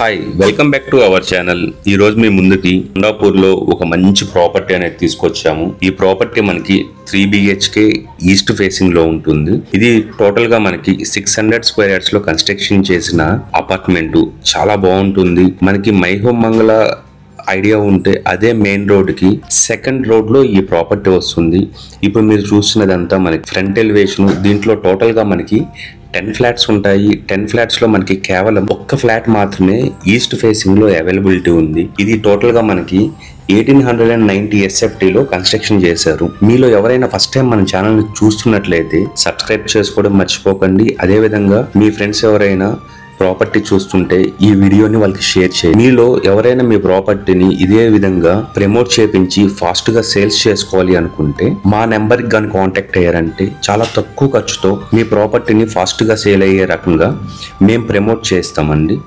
Hi welcome back to our channel. ఈ రోజు మీ ముందుకి కొండాపూర్ లో ఒక మంచి ప్రాపర్టీ అనేది తీసుకొచ్చాము. ఈ ప్రాపర్టీ మనకి 3 BHK ఈస్ట్ ఫేసింగ్ లో ఉంటుంది. ఇది టోటల్ గా మనకి 600 స్క్వేర్ యార్డ్స్ లో కన్స్ట్రక్షన్ చేసిన అపార్ట్మెంట్. చాలా బాగుంటుంది. మనకి మైహోమ్ మంగళ ఐడియా ఉంటే అదే మెయిన్ రోడ్ కి సెకండ్ రోడ్ లో ఈ ప్రాపర్టీ వస్తుంది. ఇప్పుడు మీరు చూస్తున్నదంతా మనకి ఫ్రంట్ ఎలివేషన్. దీంట్లో టోటల్ గా మనకి 10 ఫ్లాట్స్ ఉంటాయి. 10 ఫ్లాట్స్ లో మనకి కేవలం ఒక్క ఫ్లాట్ మాత్రమే ఈస్ట్ ఫేసింగ్ లో అవైలబిలిటీ ఉంది. ఇది టోటల్ గా మనకి 1890 SFT లో కన్స్ట్రక్షన్ చేశారు. మీలో ఎవరైనా ఫస్ట్ టైం మన ఛానల్ ని చూస్తున్నట్లయితే సబ్స్క్రైబ్ చేసుకోవడం మర్చిపోకండి. అదే విధంగా మీ ఫ్రెండ్స్ ఎవరైనా ప్రాపర్టీ చూస్తుంటే ఈ వీడియోని వాళ్ళకి షేర్ చేయండి. మీలో ఎవరైనా మీ ప్రాపర్టీని ఇదే విధంగా ప్రమోట్ చేపించి ఫాస్ట్ గా సేల్స్ చేసుకోవాలి అనుకుంటే మా నెంబర్ కి గాని కాంటాక్ట్ అయ్యారంటే చాలా తక్కువ ఖర్చుతో మీ ప్రాపర్టీని ఫాస్ట్ గా సేల్ అయ్యే రకంగా మేము ప్రమోట్ చేస్తామండి.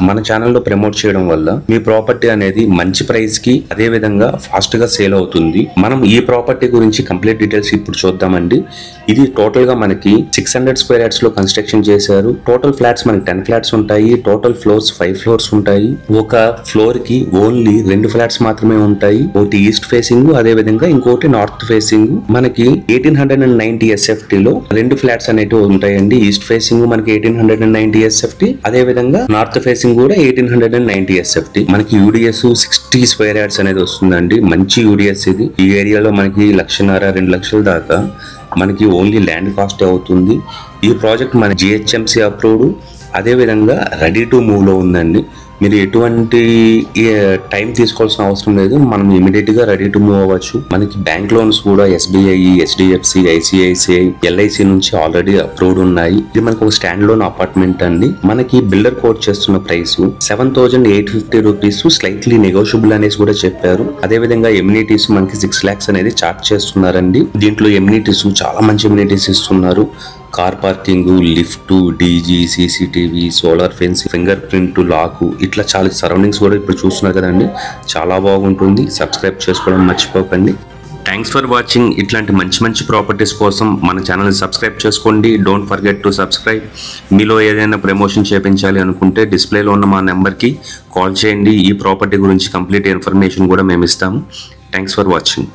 మన ఛానల్లో ప్రమోట్ చేయడం వల్ల మీ ప్రాపర్టీ అనేది మంచి ప్రైస్ కి అదే విధంగా ఫాస్ట్ గా సేల్ అవుతుంది. మనం ఈ ప్రాపర్టీ గురించి కంప్లీట్ డీటెయిల్స్ ఇప్పుడు చూద్దామండి. ఇది టోటల్ గా మనకి 600 స్క్వేర్ యార్డ్స్ లో కన్స్ట్రక్షన్ చేశారు. టోటల్ ఫ్లాట్స్ మనకి 10 ఫ్లాట్స్ ఉంటాయి. టోటల్ ఫ్లోర్స్ 5 ఫ్లోర్స్ ఉంటాయి. ఒక ఫ్లోర్ కి ఓన్లీ 2 ఫ్లాట్స్ మాత్రమే ఉంటాయి. ఒకటి ఈస్ట్ ఫేసింగ్, అదే విధంగా ఇంకోటి నార్త్ ఫేసింగ్. మనకి 1890 SFT లో 2 ఫ్లాట్స్ అనేటివి ఉంటాయండి. ఈస్ట్ ఫేసింగ్ మనకి 1890 SFT, అదే విధంగా నార్త్ ఫేసింగ్ కూడా 1890 SFT. మనకి యూడిఎస్ 60 స్క్వేర్ యార్డ్స్ అనేది వస్తుందండి. మంచి యూడిఎస్ ఇది. ఈ ఏరియాలో మనకి 1,50,000 2 లక్షల దాకా మనకి ఓన్లీ ల్యాండ్ కాస్ట్ అవుతుంది. ఈ ప్రాజెక్ట్ మన GHMC అప్రూవ్డ్, అదే విధంగా రెడీ టు మూవ్ లో ఉందండి. మీరు ఎటువంటి టైం తీసుకోవాల్సిన అవసరం లేదు. మనం ఇమీడియట్ గా రెడీ టు మూవ్ అవ్వచ్చు. మనకి బ్యాంక్ లోన్స్ కూడా SBI, HDFC, ICICI, LIC నుంచి ఆల్రెడీ అప్రూవ్డ్ ఉన్నాయి. ఇది మనకి ఒక స్టాండ్ లోన్ అపార్ట్మెంట్ అండి. మనకి బిల్డర్ కోట్ చేస్తున్న ప్రైస్ 7,850 రూపీస్, స్లైట్లీ నెగోషియబుల్ అనేసి కూడా చెప్పారు. అదే విధంగా ఎమ్యూనిటీస్ మనకి 6 lakhs అనేది చార్జ్ చేస్తున్నారండి. దీంట్లో ఎమ్యూనిటీస్ చాలా మంచి ఎమ్యూనిటీస్ ఇస్తున్నారు. Car parking, lift, DG, CCTV, solar fence, finger print, lock, ఇట్లా చాలా సరౌండింగ్స్ కూడా ఇప్పుడు చూస్తున్నారు కదండి. చాలా బాగుంటుంది. సబ్స్క్రైబ్ చేసుకోవడం మర్చిపోకండి. Thanks for watching. ఇట్లాంటి మంచి ప్రాపర్టీస్ కోసం మన ఛానల్ని సబ్స్క్రైబ్ చేసుకోండి. Don't forget to subscribe. మీలో ఏదైనా ప్రమోషన్ చేయించాలి అనుకుంటే డిస్ప్లేలో ఉన్న మా నెంబర్కి కాల్ చేయండి. ఈ ప్రాపర్టీ గురించి కంప్లీట్ ఇన్ఫర్మేషన్ కూడా మేము ఇస్తాము. Thanks for watching.